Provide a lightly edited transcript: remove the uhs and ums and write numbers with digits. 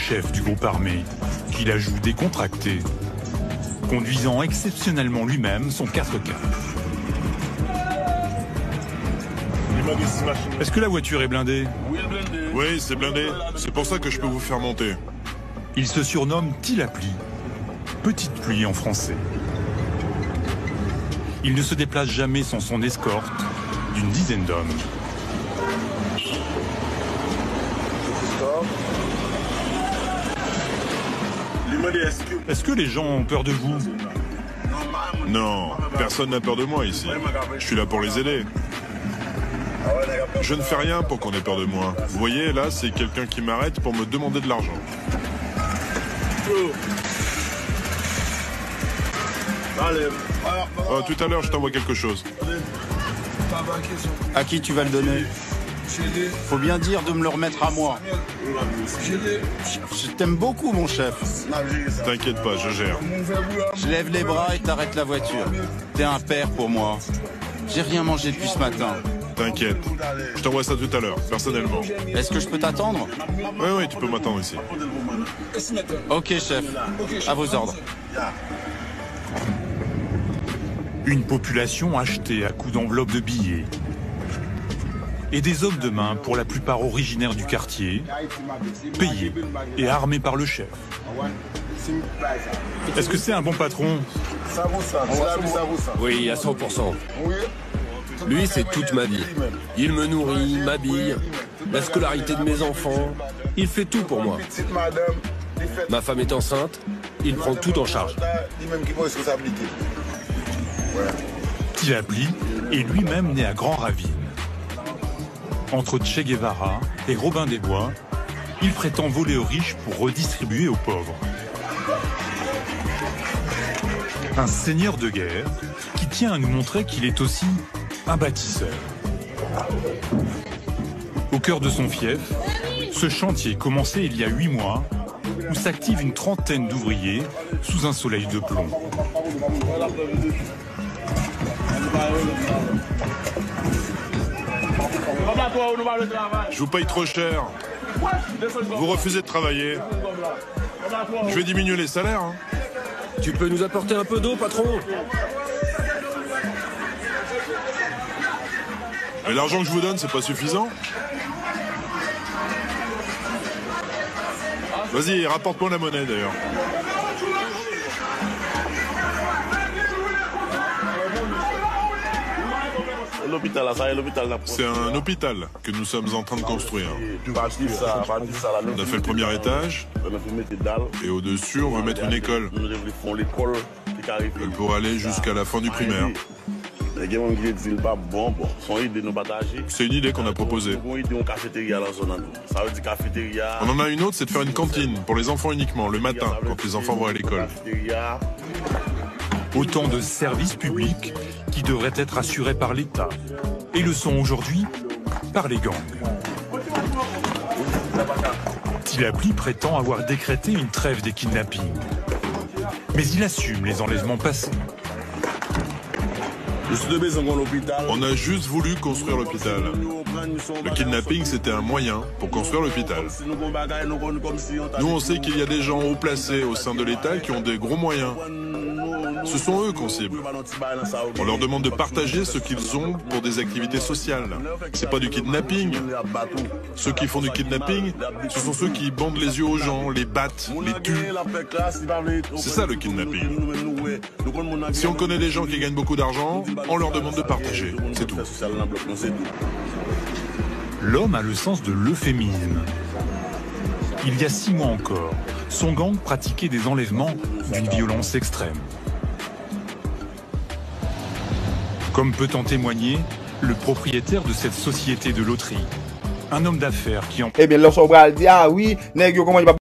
chef du groupe armé, qui la joue décontractée, conduisant exceptionnellement lui-même son 4x4. Est-ce que la voiture est blindée? Oui, c'est blindé. C'est pour ça que je peux vous faire monter. Il se surnomme Tilapli, petite pluie en français. Il ne se déplace jamais sans son escorte d'une dizaine d'hommes. Est-ce que les gens ont peur de vous? Non, personne n'a peur de moi ici. Je suis là pour les aider. Je ne fais rien pour qu'on ait peur de moi. Vous voyez, là, c'est quelqu'un qui m'arrête pour me demander de l'argent. Oh, tout à l'heure, je t'envoie quelque chose. À qui tu vas le donner? Faut bien dire de me le remettre à moi. Je t'aime beaucoup, mon chef. T'inquiète pas, je gère. Je lève les bras et t'arrêtes la voiture. T'es un père pour moi. J'ai rien mangé depuis ce matin. T'inquiète. Je t'envoie ça tout à l'heure, personnellement. Est-ce que je peux t'attendre? Oui, tu peux m'attendre ici. Ok, chef. À vos ordres. Une population achetée à coups d'enveloppes de billets. Et des hommes de main, pour la plupart originaires du quartier, payés et armés par le chef. Est-ce que c'est un bon patron? Oui, à 100%. Lui, c'est toute ma vie. Il me nourrit, m'habille, la scolarité de mes enfants. Il fait tout pour moi. Ma femme est enceinte, il prend tout en charge. Tilapli est lui-même né à Grand Ravine. Entre Che Guevara et Robin des Bois, il prétend voler aux riches pour redistribuer aux pauvres. Un seigneur de guerre qui tient à nous montrer qu'il est aussi un bâtisseur. Au cœur de son fief, ce chantier commencé il y a 8 mois, où s'active une trentaine d'ouvriers sous un soleil de plomb. Je vous paye trop cher. Vous refusez de travailler. Je vais diminuer les salaires. Hein. Tu peux nous apporter un peu d'eau, patron? Et l'argent que je vous donne, c'est pas suffisant? Vas-y, rapporte-moi la monnaie d'ailleurs. C'est un hôpital que nous sommes en train de construire. On a fait le premier étage et au-dessus on veut mettre une école. Elle pourrait aller jusqu'à la fin du primaire. C'est une idée qu'on a proposée. On en a une autre, c'est de faire une cantine pour les enfants uniquement, le matin, quand les enfants vont à l'école. Autant de services publics qui devraient être assurés par l'État et le sont aujourd'hui par les gangs. Tilapli prétend avoir décrété une trêve des kidnappings. Mais il assume les enlèvements passés. On a juste voulu construire l'hôpital. Le kidnapping, c'était un moyen pour construire l'hôpital. Nous, on sait qu'il y a des gens haut placés au sein de l'État qui ont des gros moyens. Ce sont eux qu'on cible. On leur demande de partager ce qu'ils ont pour des activités sociales. C'est pas du kidnapping. Ceux qui font du kidnapping, ce sont ceux qui bandent les yeux aux gens, les battent, les tuent. C'est ça le kidnapping. Si on connaît des gens qui gagnent beaucoup d'argent, on leur demande de partager. C'est tout. L'homme a le sens de l'euphémisme. Il y a 6 mois encore, son gang pratiquait des enlèvements d'une violence extrême. Comme peut en témoigner le propriétaire de cette société de loterie, un homme d'affaires qui en... Eh bien, lorsqu'on va dire, ah oui, nèg yo, comment il va